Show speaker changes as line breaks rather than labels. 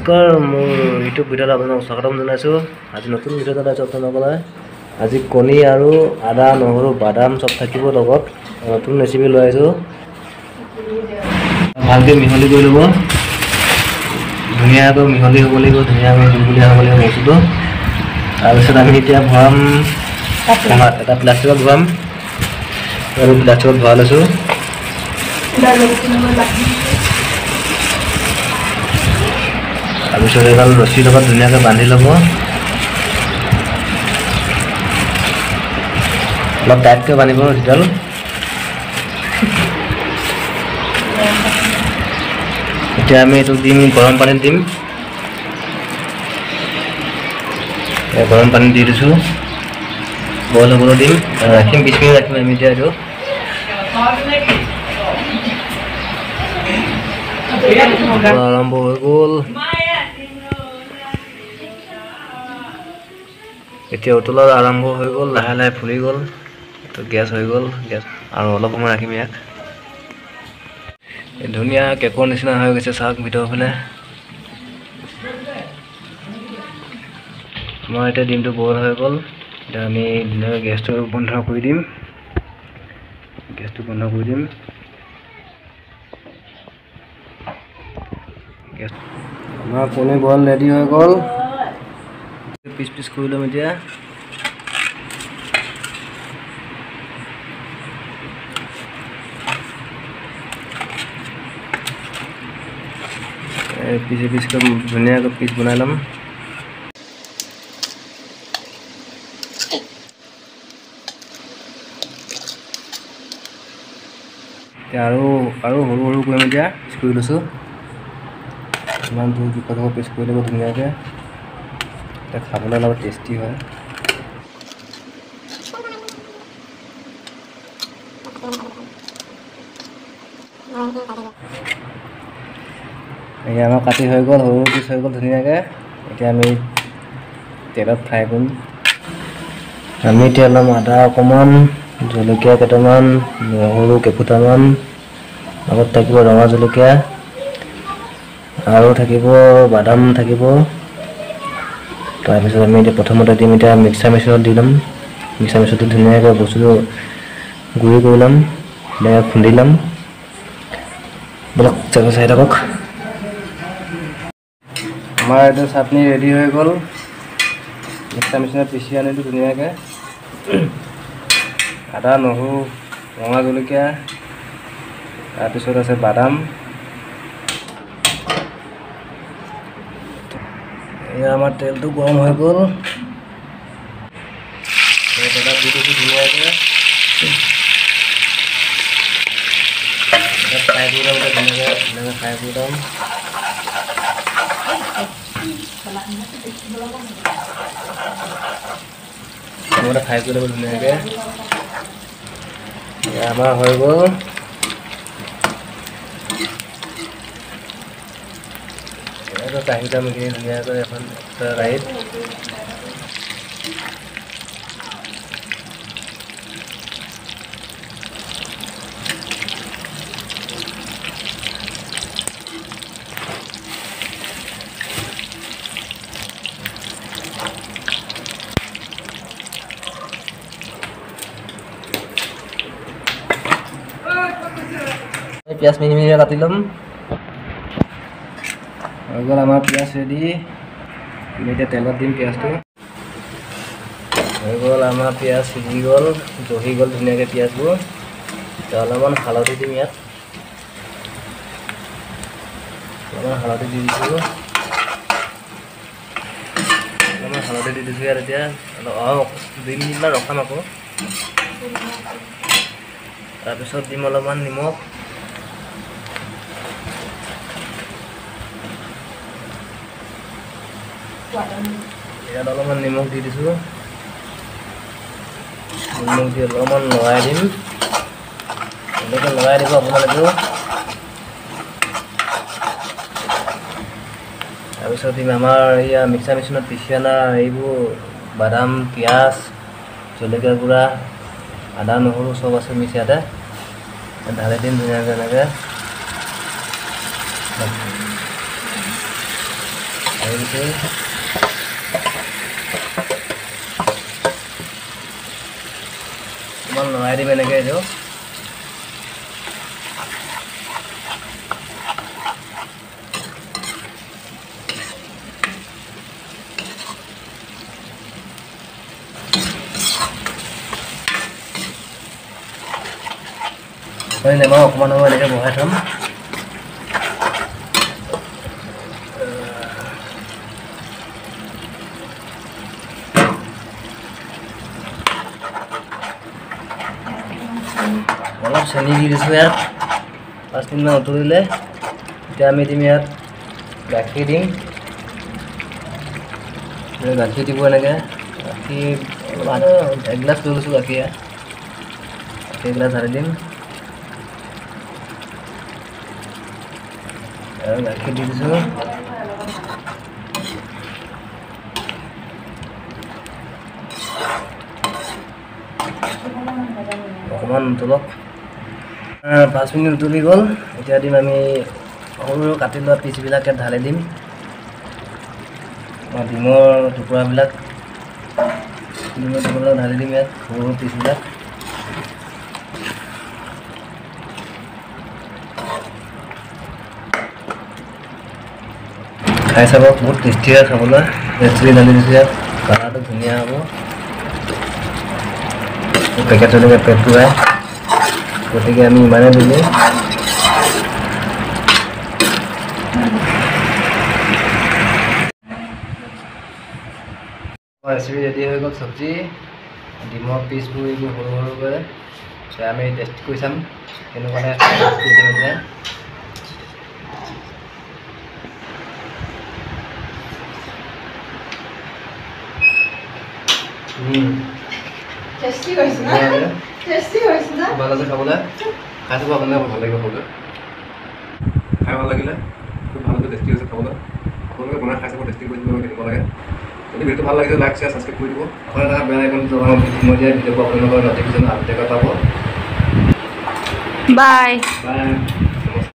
নমস্কাৰ, মোৰ ইউটিউব ভিডিঅ'ত আপোনাক স্বাগতম জনাইছোঁ। আজি নতুন ভিডিঅ' এটা আছে আপোনালোকলৈ। আজি কণী আৰু আদা, নহৰু, বাদাম চব থাকিব লগত। নতুন ৰেচিপি লৈ আহিছোঁ। ভালকৈ মিহলি কৰি ল'ব। ধুনীয়াকৈ মিহলি হ'ব লাগিব, ধুনীয়াকৈ গুলগুলীয়া হ'ব লাগিব বস্তুটো। তাৰপিছত আমি এতিয়া ভৰাম, এটা প্লাষ্টিকত ভৰাম। আৰু প্লাষ্টিকত ভৰাই লৈছোঁ। তাৰপিছত এডাল ৰছীৰ লগত ধুনীয়াকৈ বান্ধি ল'ব। অলপ টাইটকৈ বান্ধিব ৰছীডাল। এতিয়া আমি এইটো দিম, গৰম পানীত দিম। গৰম পানী দি দিছোঁ, বইল হ'বলৈ দিম। ৰাখিম 20 মিনিট ৰাখিম আমি এতিয়া এইটো। আৰম্ভ হৈ গ'ল। এতিয়া উতলাৰ আৰম্ভ হৈ গ'ল, লাহে লাহে ফুলি গ'ল। তো গেছ হৈ গ'ল, গেছ আৰু অলপ সময় ৰাখিম ইয়াক। ধুনীয়া কেকৰ নিচিনা হৈ গৈছে, চাওক ভিতৰৰ ফালে। আমাৰ এতিয়া ডিমটো বইল হৈ গ'ল। এতিয়া আমি ধুনীয়াকৈ গেছটো বন্ধ কৰি দিম। আমাৰ কণী বইল ৰেডি হৈ গ'ল। পিচ পিচ কৰি ল'ম এতিয়া। পিচকৈ ধুনীয়াকৈ পিচ বনাই ল'ম। এতিয়া আৰু সৰু সৰু কৰিম এতিয়া, পিচ কৰি লৈছোঁ। ইমান জোখৰ পিচ কৰি ল'ব ধুনীয়াকৈ। এতিয়া খাবলৈ অলপ টেষ্টি হয়। এতিয়া আমাৰ কাটি হৈ গ'ল, সৰু পিচ হৈ গ'ল ধুনীয়াকৈ। এতিয়া আমি তেলত ফ্ৰাই কৰিম। আমি এতিয়া ল'ম আদা অকণমান, জলকীয়া কেইটামান, নহৰু কেইফুটামান, লগত থাকিব ৰঙা জলকীয়া, আৰু থাকিব বাদাম থাকিব। তাৰপিছত আমি এতিয়া প্ৰথমতে দিম, এতিয়া মিক্সাৰ মেচিনত দি ল'ম। মিক্সাৰ মেচিনটো ধুনীয়াকৈ বস্তুটো গুড়ি কৰি ল'ম, ধুনীয়াকৈ খুন্দি ল'ম। বলক চাই থাকক। আমাৰ এইটো চাটনি ৰেডি হৈ গ'ল। মিক্সাৰ মেচিনত পিচি আনিলোঁ ধুনীয়াকৈ। আদা, নহৰু, ৰঙা জলকীয়া, তাৰপিছত আছে বাদাম। এয়া আমাৰ তেলটো গৰম হৈ গ'ল। তেলত দি দিছোঁ ধুনীয়াকৈ। ফ্ৰাই কৰি ল'ম, ধুনীয়াকৈ ফ্ৰাই কৰি ল'ম। ফ্ৰাই কৰি ল'ব ধুনীয়াকৈ। আমাৰ হৈ গ'ল। কাঁহীত আমি ধুনীয়াকৈ এখন কেৰাহীত পিঁয়াজ মিহি মিহি কাটি ল'ম। হৈ গ'ল আমাৰ পিঁয়াজ ৰেডি। আমি এতিয়া তেলত দিম পিঁয়াজটো। হৈ গ'ল আমাৰ পিঁয়াজ সিজি গ'ল, জহি গ'ল ধুনীয়াকৈ পিঁয়াজবোৰ। এতিয়া অলপমান হালধি দিম ইয়াত। অলপমান হালধি দি দিছোঁ। ইয়াত এতিয়া 2 মিনিটমান ৰখাম আকৌ। তাৰপিছত দিম অলপমান নিমখ। ইয়াত অলপমান নিমখ দি দিছোঁ। নিমখ দি অলপমান লৰাই দিম। এনেকৈ লৰাই দিব আপোনালোকেও। তাৰপিছত দিম আমাৰ এয়া মিক্সাৰ মেচিনত পিচি অনা এইবোৰ বাদাম, পিঁয়াজ, জলকীয়া গুড়া, আদা, নহৰু চব আছে মিক্স ইয়াতে। ঢালি দিম ধুনীয়াকৈ এনেকৈ। ঢালি দিছোঁ অকণমান লৰাই দিম এনেকৈ এইটো নেমাও অকণমান সময় এনেকৈ বহাই থ'ম অলপ চেনি দি দিছোঁ ইয়াত 5 মিনিটমান উতলিলে এতিয়া আমি দিম ইয়াত গাখীৰ দিম গাখীৰ দিব এনেকৈ গাখীৰ অলপ 1 গিলাচ লৈ লৈছোঁ গাখীৰ এগিলাচ ঢালি দিম আৰু গাখীৰ দি দিছোঁ অকণমান উতলক 5 মিনিট উতলি গ'ল এতিয়া দিম আমি সৰু সৰু কাটি লোৱা পিচবিলাকে ঢালি দিম ডিমৰ টুকুৰাবিলাক ঢালি দিম ইয়াত সৰু সৰু পিচবিলাক খাই চাব বহুত টেষ্টি হয় খাবলৈ ৰেচিপি ঢালি দিছোঁ ইয়াত কালাৰটো ধুনীয়া হ'ব পেকেটলৈকে পেট পুৰাই গতিকে আমি ইমানেই দিলোঁ ৰেচিপি ৰেডি হৈ গ'ল চব্জি ডিমৰ পিচবোৰ এইবোৰ সৰু সৰুকৈ এতিয়া আমি টেষ্ট কৰি চাম কেনেকুৱা এতিয়া
টেষ্টি হৈছে না টেষ্টি হৈছে না
ভাল আছে খাবলৈ খাই চাব আপোনাৰ ভাল লাগিব খাবলৈ খাই ভাল লাগিলে খুব ভাল হৈছে টেষ্টি হৈছে খাবলৈ আপোনালোকে বনাই খাই চাব টেষ্টি কৰি দিব কেনেকুৱা লাগে যদি ভিডিঅ'টো ভাল লাগিছে লাইক শ্বেয়াৰ ছাবস্ক্ৰাইব কৰি দিব আপোনাৰ এটা বেল আইকন মই দিয়া ভিডিঅ'বোৰ আপোনালোকৰ নটিফিকেশ্যন আপডেট পাব বাই বাই